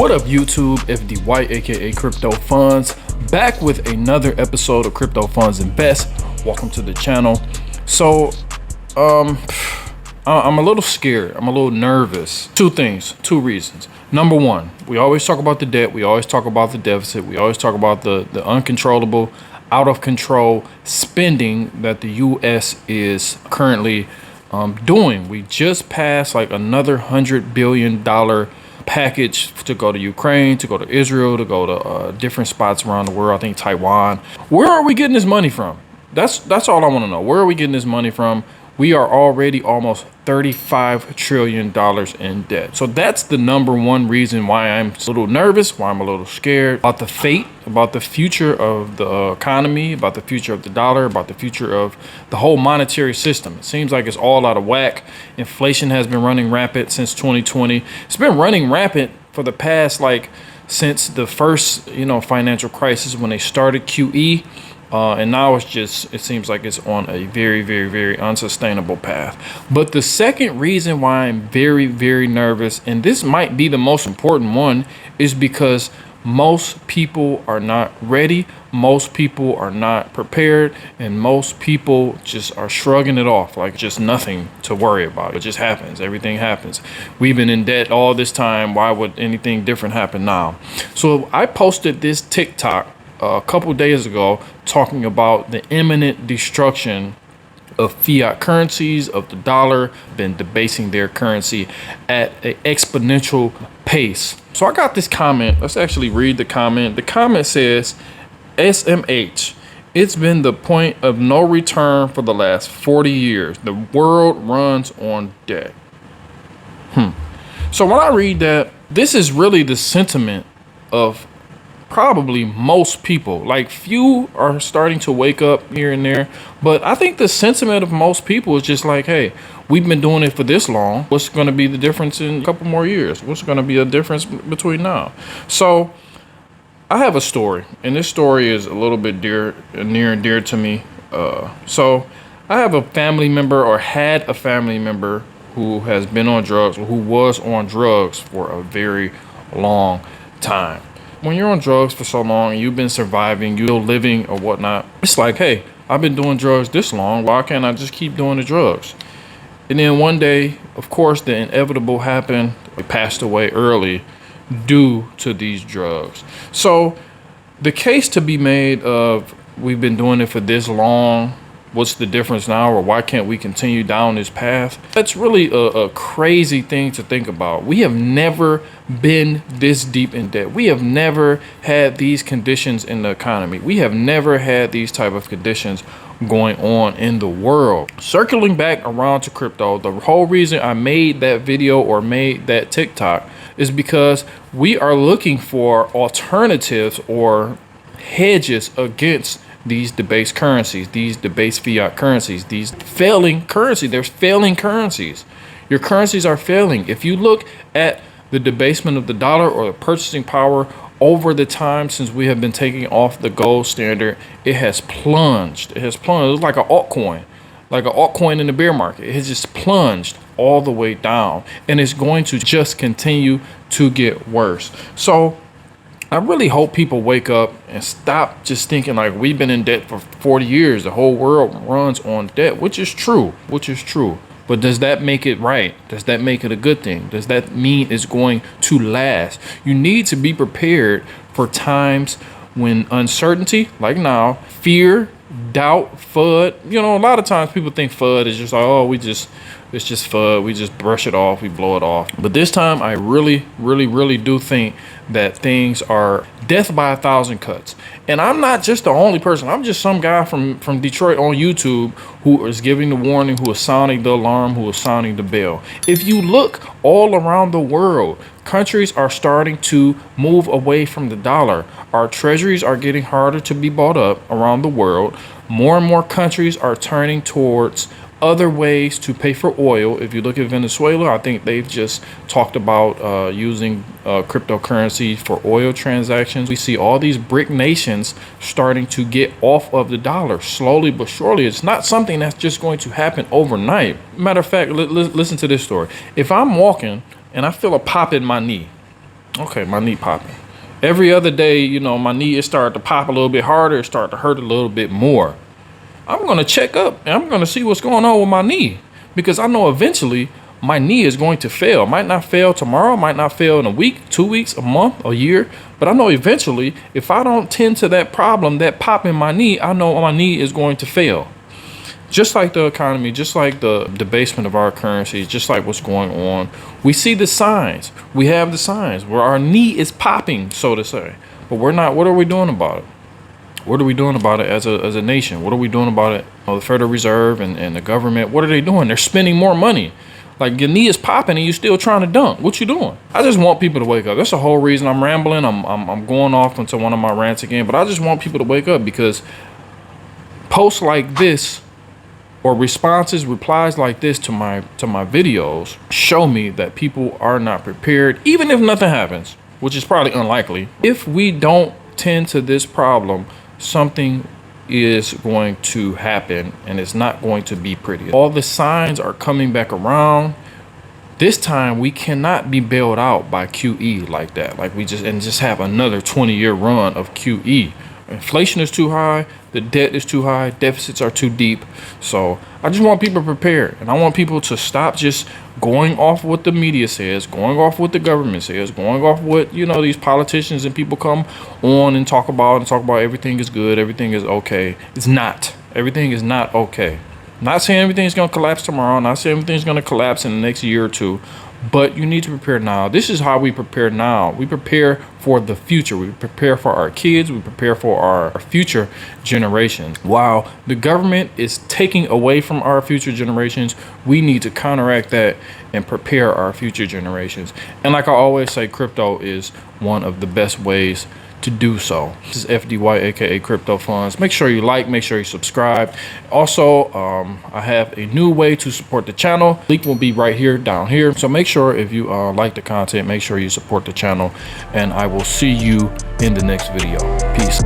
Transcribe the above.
What up, YouTube? FDY, aka Crypto Funds, back with another episode of Crypto Funds Invest. Welcome to the channel. So, I'm a little scared. I'm a little nervous. Two reasons. Number one, we always talk about the debt. We always talk about the deficit. We always talk about the uncontrollable, out of control spending that the U.S. is currently doing. We just passed like another $100 billion package to go to Ukraine, to go to Israel, to go to different spots around the world. I think Taiwan. Where are we getting this money from? That's all I want to know. Where are we getting this money from? We are already almost $35 trillion in debt. So that's the number one reason why I'm a little nervous, why I'm a little scared about the fate, about the future of the economy, about the future of the dollar, about the future of the whole monetary system. It seems like it's all out of whack. Inflation has been running rampant since 2020. It's been running rampant for the past, since the first, financial crisis when they started QE. And now it seems like it's on a very, very, very unsustainable path. But the second reason why I'm very, very nervous, and this might be the most important one, is because most people are not ready. Most people are not prepared. And most people just are shrugging it off like just nothing to worry about. It just happens. Everything happens. We've been in debt all this time. Why would anything different happen now? So I posted this TikTok a couple days ago talking about the imminent destruction of fiat currencies, of the dollar, been debasing their currency at an exponential pace. So I got this comment. Let's actually read the comment. The comment says, SMH, it's been the point of no return for the last 40 years. The world runs on debt. So when I read that, this is really the sentiment of probably most people. Like, few are starting to wake up here and there, but I think the sentiment of most people is just like, hey, we've been doing it for this long. What's going to be the difference in a couple more years? What's going to be a difference between now? So I have a story, and this story is a little bit near and dear to me. So I have a family member, or had a family member, who has been on drugs, or who was on drugs for a very long time. When you're on drugs for so long, you've been surviving, you're living or whatnot, it's like, hey, I've been doing drugs this long. Why can't I just keep doing the drugs? And then one day, of course, the inevitable happened. He passed away early due to these drugs. So the case to be made of, we've been doing it for this long, what's the difference now, or why can't we continue down this path? That's really a crazy thing to think about. We have never been this deep in debt. We have never had these conditions in the economy. We have never had these type of conditions going on in the world. Circling back around to crypto, the whole reason I made that video or made that TikTok is because we are looking for alternatives or hedges against these debased currencies, these debased fiat currencies, these failing currencies. There's failing currencies. Your currencies are failing. If you look at the debasement of the dollar or the purchasing power over the time since we have been taking off the gold standard, it has plunged. It has plunged. It's like an altcoin in the bear market. It has just plunged all the way down, and it's going to just continue to get worse. So I really hope people wake up and stop just thinking like we've been in debt for 40 years. The whole world runs on debt, which is true. But does that make it right? Does that make it a good thing? Does that mean it's going to last? You need to be prepared for times when uncertainty, like now, fear, doubt, FUD. A lot of times people think FUD is just like, oh, it's just FUD. We just brush it off. We blow it off. But this time, I really, really, really do think that things are death by 1,000 cuts. And I'm not just the only person. I'm just some guy from Detroit on YouTube who is giving the warning, who is sounding the alarm, who is sounding the bell. If you look all around the world, countries are starting to move away from the dollar. Our treasuries are getting harder to be bought up around the world. More and more countries are turning towards other ways to pay for oil. If you look at Venezuela, I think they've just talked about using cryptocurrency for oil transactions. We see all these BRIC nations starting to get off of the dollar slowly but surely. It's not something that's just going to happen overnight. Matter of fact, listen to this story. If I'm walking and I feel a pop in my knee, Okay, my knee popping. Every other day, you know, my knee is starting to pop a little bit harder. It start to hurt a little bit more. I'm going to check up and I'm going to see what's going on with my knee, because I know eventually my knee is going to fail. Might not fail tomorrow, might not fail in a week, 2 weeks, a month, a year. But I know eventually, if I don't tend to that problem, that pop in my knee, I know my knee is going to fail. Just like the economy, just like the debasement of our currency, just like what's going on, we see the signs. We have the signs where our knee is popping, so to say. But we're not. What are we doing about it? What are we doing about it as a nation? What are we doing about it? You know, the Federal Reserve and the government, what are they doing? They're spending more money. Like, your knee is popping and you're still trying to dunk. What you doing? I just want people to wake up. That's the whole reason I'm rambling. I'm going off into one of my rants again. But I just want people to wake up, because posts like this, or replies like this to my videos, show me that people are not prepared, even if nothing happens, which is probably unlikely. If we don't tend to this problem, something is going to happen, and it's not going to be pretty. All the signs are coming back around. This time we cannot be bailed out by QE like that. Like, we just have another 20-year run of QE. Inflation is too high, the debt is too high, deficits are too deep. So I just want people prepared, and I want people to stop just going off what the media says, going off what the government says, going off what, you know, these politicians and people come on and talk about everything is good, everything is okay. It's not. Everything is not okay. Not saying everything's going to collapse tomorrow, not saying everything's going to collapse in the next year or two, but you need to prepare now. This is how we prepare now. We prepare for the future. We prepare for our kids. We prepare for our future generations. While the government is taking away from our future generations, we need to counteract that and prepare our future generations. And like I always say, crypto is one of the best ways to do so. This is FDY, aka Crypto Funds. Make sure you like, make sure you subscribe. Also, I have a new way to support the channel. Link will be right here, down here. So make sure, if you like the content, make sure you support the channel, and I will see you in the next video. Peace.